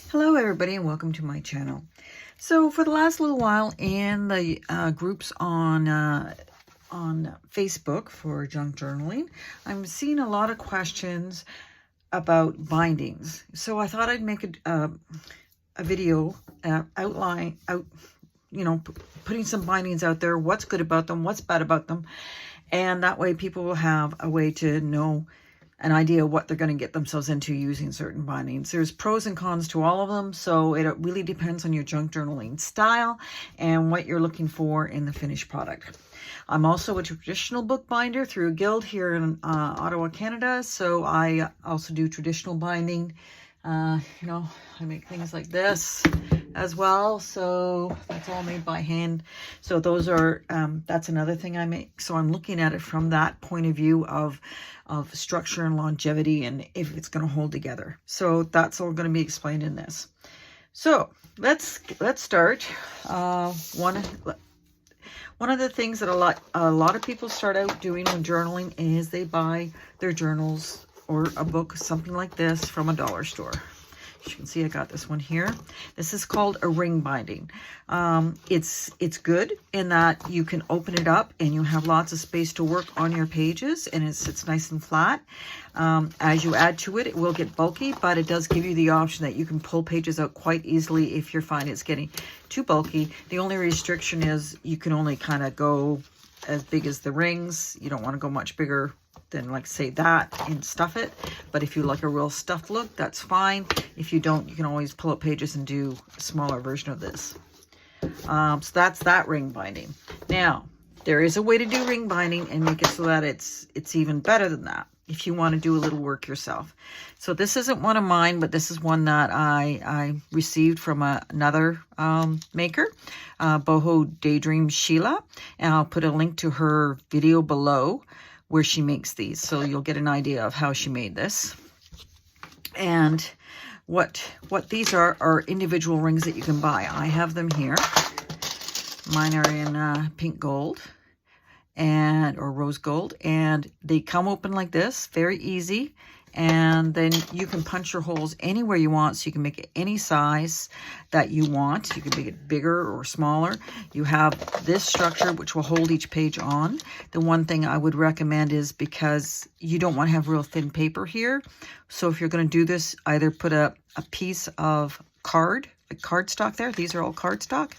Hello everybody and welcome to my channel. So for the last little while in the groups on Facebook for junk journaling, I'm seeing a lot of questions about bindings. So I thought I'd make a video putting some bindings out there, what's good about them, what's bad about them, and that way people will have a way to know an idea of what they're going to get themselves into using certain bindings. There's pros and cons to all of them, so it really depends on your junk journaling style and what you're looking for in the finished product. I'm also a traditional bookbinder through a guild here in Ottawa, Canada, so I also do traditional binding. I make things like this as well, so that's all made by hand. So those are that's another thing I make. So I'm looking at it from that point of view of structure and longevity and if it's going to hold together. So that's all going to be explained in this. So let's start. One of the things that a lot of people start out doing when journaling is they buy their journals or a book, something like this, from a dollar store. As you can see, I got this one here. This is called a ring binding. It's good in that you can open it up and you have lots of space to work on your pages, and it sits nice and flat. As you add to it, it will get bulky, but it does give you the option that you can pull pages out quite easily if you find it's getting too bulky. The only restriction is you can only kind of go as big as the rings. You don't want to go much bigger than, like, say that and stuff it. But if you like a real stuffed look, that's fine. If you don't, you can always pull up pages and do a smaller version of this. So that's that ring binding. Now, there is a way to do ring binding and make it so that it's even better than that if you want to do a little work yourself. So this isn't one of mine, but this is one that I received from another maker, Bohodaydreams Sheila, and I'll put a link to her video below where she makes these, so you'll get an idea of how she made this. And what these are individual rings that you can buy. I have them here. Mine are in pink gold or rose gold, and they come open like this, very easy. And then you can punch your holes anywhere you want, so you can make it any size that you want. You can make it bigger or smaller. You have this structure which will hold each page on. The one thing I would recommend is, because you don't want to have real thin paper here, so if you're going to do this, either put a piece of cardstock there. These are all cardstock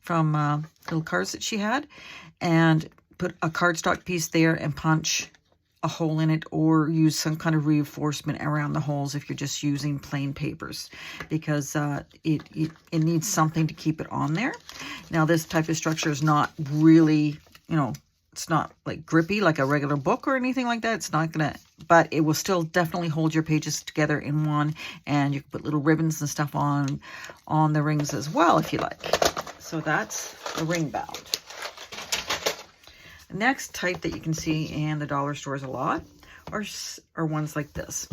from little cards that she had, and put a cardstock piece there and punch a hole in it, or use some kind of reinforcement around the holes if you're just using plain papers, because it needs something to keep it on there. Now, this type of structure is not really, it's not like grippy like a regular book or anything like that. It's not gonna, but it will still definitely hold your pages together in one, and you can put little ribbons and stuff on the rings as well if you like. So that's the ring bound. Next type that you can see in the dollar stores a lot are ones like this.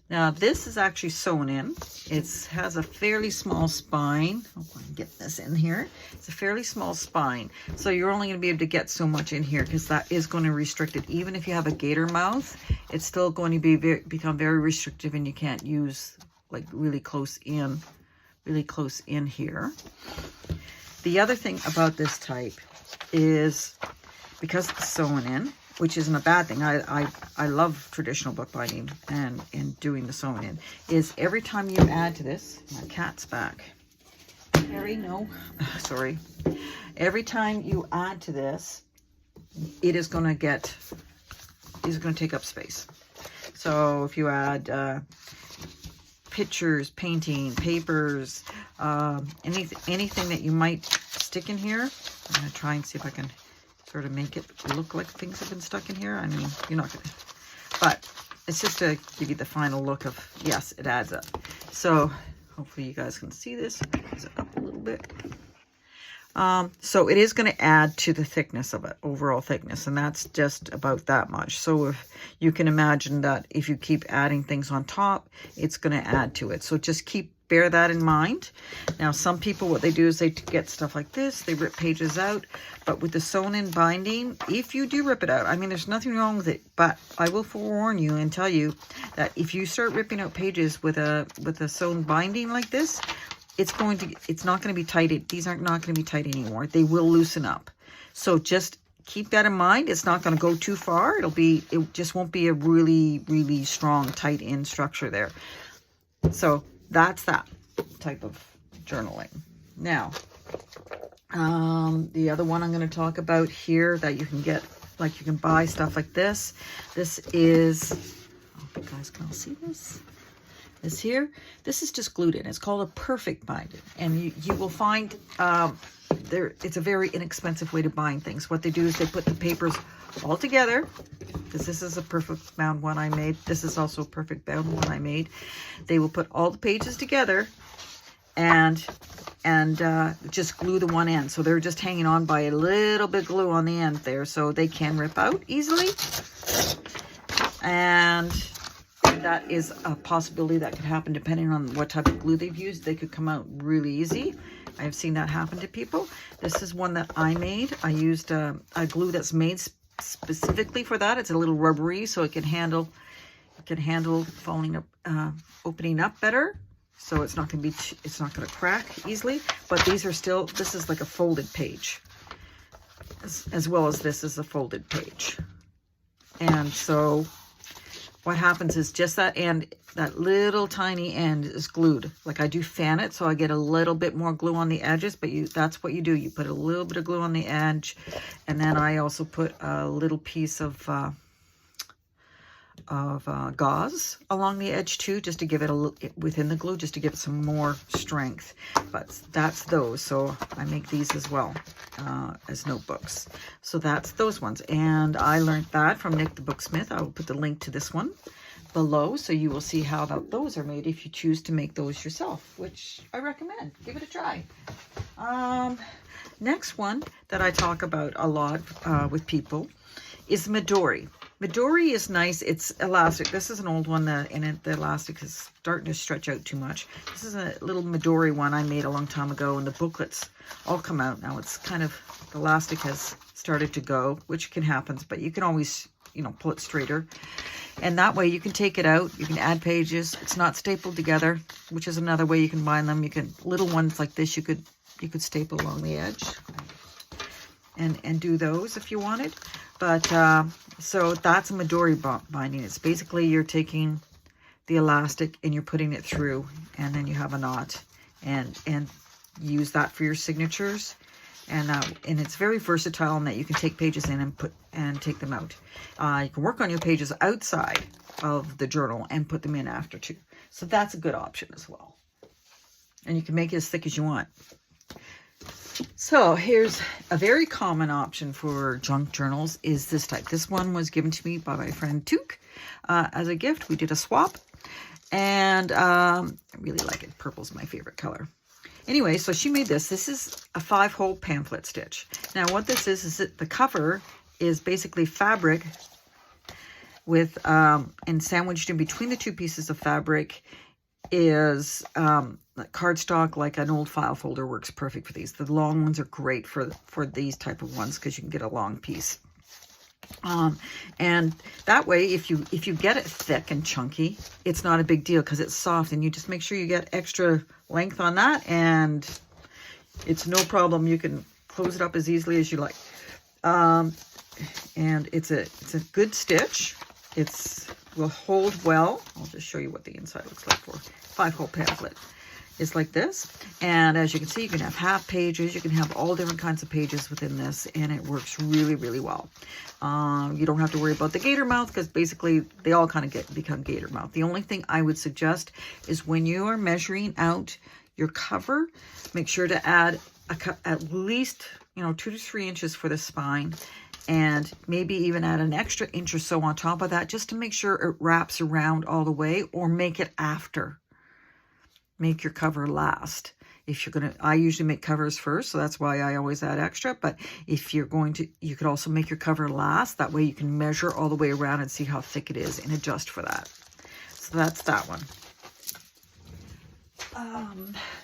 Now, this is actually sewn in. It has a fairly small spine. Hope I can get this in here. It's a fairly small spine, so you're only going to be able to get so much in here, because that is going to restrict it. Even if you have a gator mouth, it's still going to become very restrictive, and you can't use like really close in here. The other thing about this type is, because it's sewn in, which isn't a bad thing. I love traditional bookbinding and doing the sewn in, is every time you add to this, my cat's back. Harry, no, sorry. Every time you add to this, it is going to take up space. So if you add pictures, painting, papers, anything that you might stick in here, I'm going to try and see if I can sort of make it look like things have been stuck in here. I mean, you're not gonna, but it's just to give you the final look of, yes, it adds up. So hopefully you guys can see this. Raise it up a little bit. So it is going to add to the thickness of it, overall thickness, and that's just about that much. So if you can imagine that if you keep adding things on top, it's going to add to it. So just keep bear that in mind. Now, some people, what they do is they get stuff like this. They rip pages out. But with the sewn-in binding, if you do rip it out, I mean, there's nothing wrong with it. But I will forewarn you and tell you that if you start ripping out pages with a sewn binding like this, it's not going to be tight. These aren't not going to be tight anymore. They will loosen up. So just keep that in mind. It's not going to go too far. It just won't be a really, really strong, tight in structure there. So that's that type of journaling. Now, the other one I'm going to talk about here that you can get, like you can buy stuff like this. This is, oh, you guys can all see this. This here, this is just glued in. It's called a perfect binding, and you will find it's a very inexpensive way to bind things. What they do is they put the papers all together, because this is a perfect bound one I made. This is also a perfect bound one I made. They will put all the pages together and just glue the one end. So they're just hanging on by a little bit of glue on the end there, so they can rip out easily. And that is a possibility that could happen depending on what type of glue they've used. They could come out really easy. I have seen that happen to people. This is one that I made. I used a glue that's made specifically for that. It's a little rubbery, so it can handle falling up, opening up better. So it's not going to crack easily. But these are still, this is like a folded page, as well as this is a folded page. And so what happens is just that end, that little tiny end is glued. Like I do fan it, so I get a little bit more glue on the edges, but that's what you do. You put a little bit of glue on the edge, and then I also put a little piece of gauze along the edge too, just to give it a little, within the glue, just to give it some more strength. But that's those. So I make these as well as notebooks. So that's those ones, and I learned that from Nik the Booksmith. I will put the link to this one below, so you will see how those are made if you choose to make those yourself, which I recommend. Give it a try. Next one that I talk about a lot with people is Madori. Madori is nice. It's elastic. This is an old one that the elastic is starting to stretch out too much. This is a little Midori one I made a long time ago, and the booklets all come out now. It's kind of, the elastic has started to go, which can happen, but you can always, pull it straighter. And that way you can take it out. You can add pages. It's not stapled together, which is another way you can bind them. You can, little ones like this, you could staple along the edge and do those if you wanted. But so that's a Madori binding. It's basically you're taking the elastic and you're putting it through, and then you have a knot, and use that for your signatures. And it's very versatile in that you can take pages in and take them out. You can work on your pages outside of the journal and put them in after too. So that's a good option as well. And you can make it as thick as you want. So here's a very common option for junk journals is this type. This one was given to me by my friend Took as a gift. We did a swap, and I really like it. Purple's my favorite color. Anyway, so she made this. This is a 5-hole pamphlet stitch. Now what this is that the cover is basically fabric with, and sandwiched in between the two pieces of fabric is cardstock. Like an old file folder works perfect for these. The long ones are great for these type of ones because you can get a long piece. And that way, if you get it thick and chunky, it's not a big deal because it's soft, and you just make sure you get extra length on that, and it's no problem. You can close it up as easily as you like. And it's a good stitch. Will hold well. I'll just show you what the inside looks like for 5-hole pamphlet. It's like this, and as you can see, you can have half pages. You can have all different kinds of pages within this, and it works really, really well. You don't have to worry about the gator mouth because basically they all kind of become gator mouth. The only thing I would suggest is when you are measuring out your cover, make sure to add at least 2 to 3 inches for the spine, and maybe even add an extra inch or so on top of that just to make sure it wraps around all the way, or make it after. Make your cover last. If you're I usually make covers first, so that's why I always add extra. But if you're going to, you could also make your cover last. That way you can measure all the way around and see how thick it is and adjust for that. So that's that one.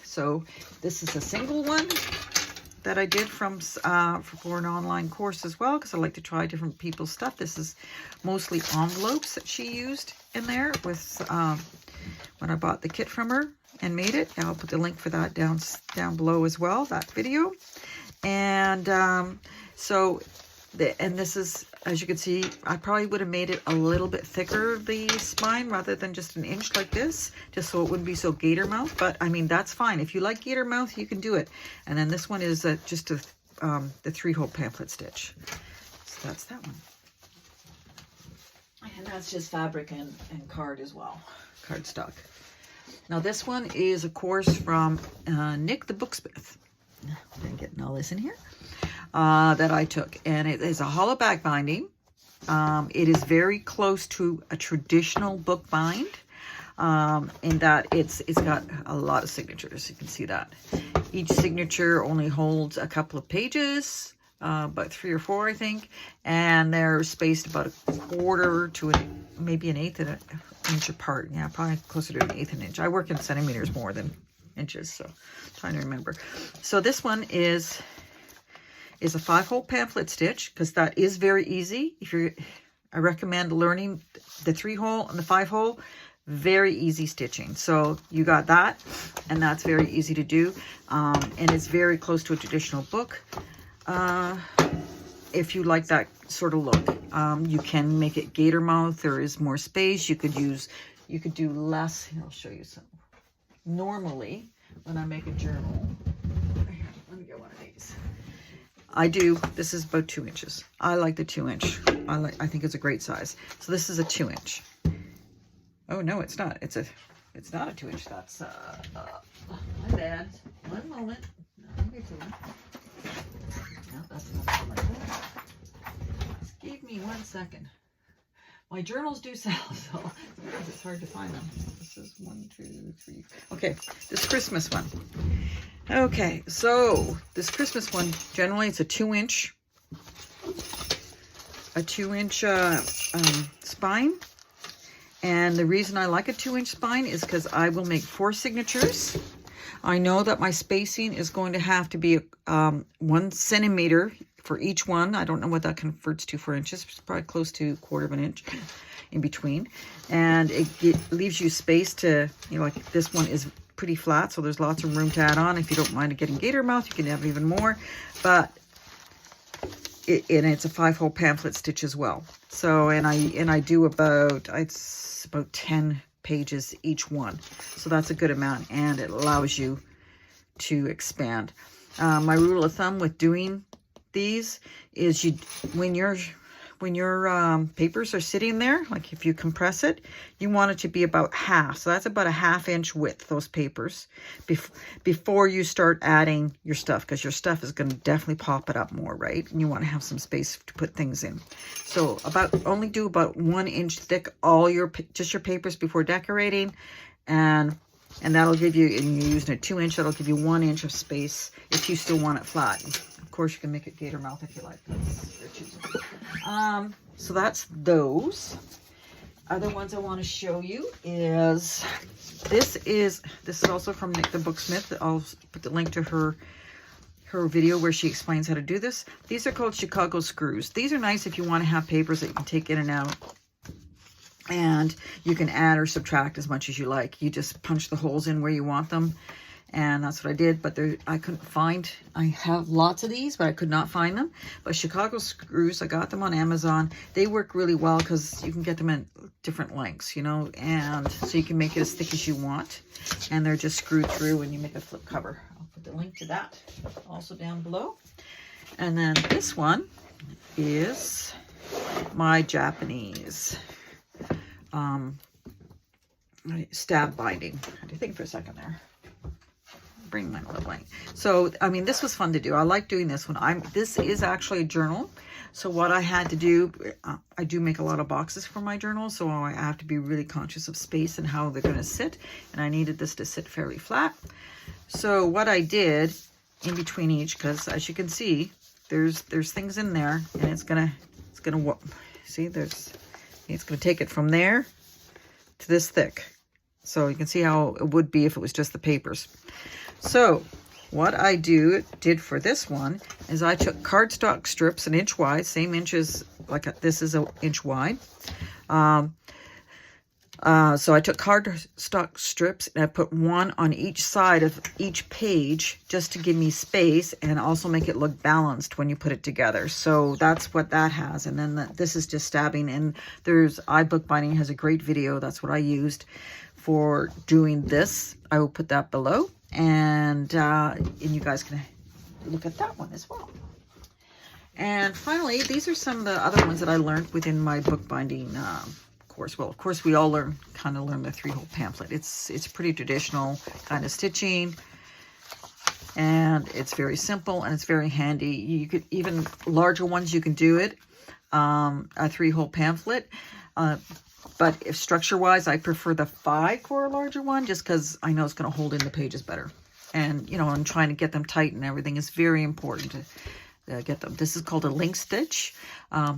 So this is a single one that I did from for an online course as well, because I like to try different people's stuff. This is mostly envelopes that she used in there with when I bought the kit from her and made it. And I'll put the link for that down below as well, that video. And this is, as you can see, I probably would have made it a little bit thicker, the spine, rather than just an inch like this, just so it wouldn't be so gator mouth. But I mean, that's fine. If you like gator mouth, you can do it. And then this one is just the 3-hole pamphlet stitch. So that's that one. And that's just fabric and card as well, cardstock. Now this one is a course from Nik the Booksmith. I'm getting all this in here. That I took, and it is a hollow back binding. It is very close to a traditional book bind, in that it's got a lot of signatures. You can see that each signature only holds a couple of pages, about 3 or 4, I think, and they're spaced about a quarter to maybe an eighth of an inch apart. Yeah, probably closer to an eighth of an inch. I work in centimeters more than inches, so I'm trying to remember. So this one is a 5-hole pamphlet stitch, because that is very easy. I recommend learning the 3-hole and the 5-hole. Very easy stitching. So you got that, and that's very easy to do. And it's very close to a traditional book. If you like that sort of look, you can make it gator mouth. There is more space. You could do less. Here, I'll show you some. Normally, when I make a journal, let me get one of these. This is about 2 inches. I like the 2-inch. I think it's a great size. So this is a 2-inch. Oh no, it's not. It's not a 2-inch. That's my bad. One moment. No, that's not like that. Just give me 1 second. My journals do sell, so it's hard to find them. This is 1, 2, 3. Okay, this Christmas one. Okay, so this Christmas one, generally it's a 2-inch, spine. And the reason I like a 2-inch spine is because I will make 4 signatures. I know that my spacing is going to have to be 1 centimeter for each one. I don't know what that converts to for inches. It's probably close to 1/4 of an inch in between. And it leaves you space to, like this one is pretty flat, so there's lots of room to add on. If you don't mind getting gator mouth, you can have even more. But it's a 5-hole pamphlet stitch as well. So, and I do about 10 pages each one. So that's a good amount, and it allows you to expand. My rule of thumb with doing these is when your papers are sitting there, like if you compress it, you want it to be about half. So that's about a 1/2 inch width, those papers, before you start adding your stuff, because your stuff is going to definitely pop it up more, right? And you want to have some space to put things in. So only do about 1 inch thick just your papers before decorating, and that'll give you, and you're using a 2-inch, that'll give you 1 inch of space if you still want it flat. Of course, you can make it gator mouth if you like. That's your choosing. So that's those. Other ones I want to show you is this is also from Nik the Booksmith. I'll put the link to her video where she explains how to do this. These are called Chicago screws. These are nice if you want to have papers that you can take in and out. And you can add or subtract as much as you like. You just punch the holes in where you want them. And that's what I did, but I couldn't find, I have lots of these, but I could not find them. But Chicago screws, I got them on Amazon. They work really well because you can get them in different lengths, and so you can make it as thick as you want. And they're just screwed through and you make a flip cover. I'll put the link to that also down below. And then this one is my Japanese stab binding. I had to think for a second there. Bring my little blank. So, I mean, this was fun to do. I like doing this one. This is actually a journal. So what I had to do, I do make a lot of boxes for my journal, so I have to be really conscious of space and how they're going to sit. And I needed this to sit fairly flat. So what I did in between each, because as you can see, there's things in there, and it's gonna see, it's gonna take it from there to this thick. So you can see how it would be if it was just the papers. So what I did for this one is I took cardstock strips 1 inch wide, same inches, like this is 1 inch wide. So I took cardstock strips and I put one on each side of each page just to give me space and also make it look balanced when you put it together. So that's what that has. And then this is just stabbing. And there's Ibookbinding has a great video. That's what I used for doing this. I will put that below. And you guys can look at that one as well. And finally, these are some of the other ones that I learned within my bookbinding course. Well, of course, we all kind of learn the 3-hole pamphlet. It's pretty traditional kind of stitching, and it's very simple and it's very handy. You could even larger ones, you can do it a 3-hole pamphlet. But if structure-wise, I prefer the 5 for a larger one, just because I know it's going to hold in the pages better. And, you know, I'm trying to get them tight and everything is very important to get them. This is called a link stitch.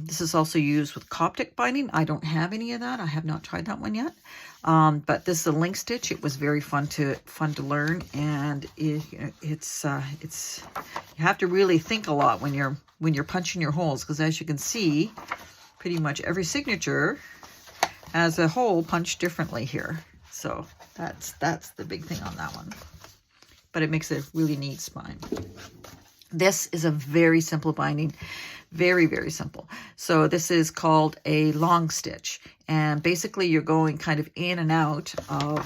This is also used with Coptic binding. I don't have any of that. I have not tried that one yet. But this is a link stitch. It was very fun to learn, and it's you have to really think a lot when you're punching your holes, because as you can see, pretty much every signature has a hole punched differently here. So that's the big thing on that one. But it makes a really neat spine. This is a very simple binding, very, very simple. So this is called a long stitch. And basically you're going kind of in and out of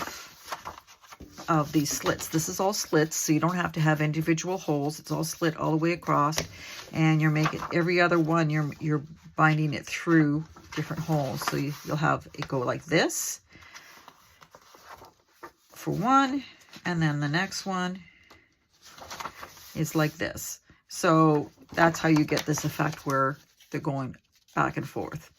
these slits. This is all slits, so you don't have to have individual holes. It's all slit all the way across. And you're making every other one, you're binding it through different holes. So you'll have it go like this for one, and then the next one is like this. So that's how you get this effect where they're going back and forth.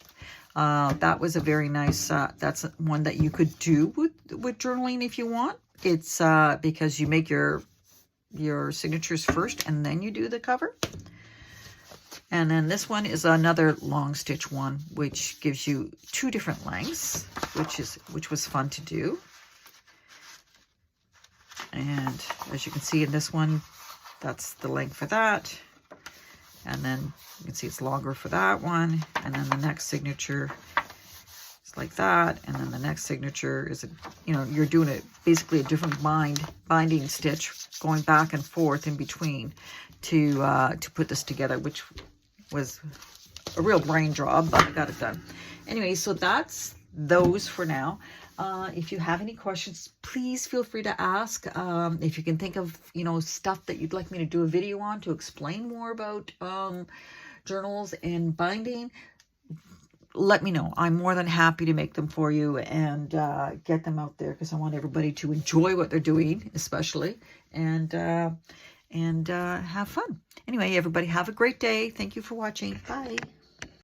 That was a very nice, that's one that you could do with journaling if you want. It's because you make your signatures first and then you do the cover. And then this one is another long stitch one, which gives you 2 different lengths, which was fun to do. And as you can see in this one, that's the length for that. And then you can see it's longer for that one. And then the next signature is like that. And then the next signature is, you're doing it basically a different binding stitch going back and forth in between to put this together, which was a real brain job, but I got it done. Anyway, so that's those for now. If you have any questions, please feel free to ask. If you can think of, stuff that you'd like me to do a video on to explain more about journals and binding, let me know. I'm more than happy to make them for you and get them out there, because I want everybody to enjoy what they're doing, especially, and have fun. Anyway, everybody have a great day. Thank you for watching. Bye.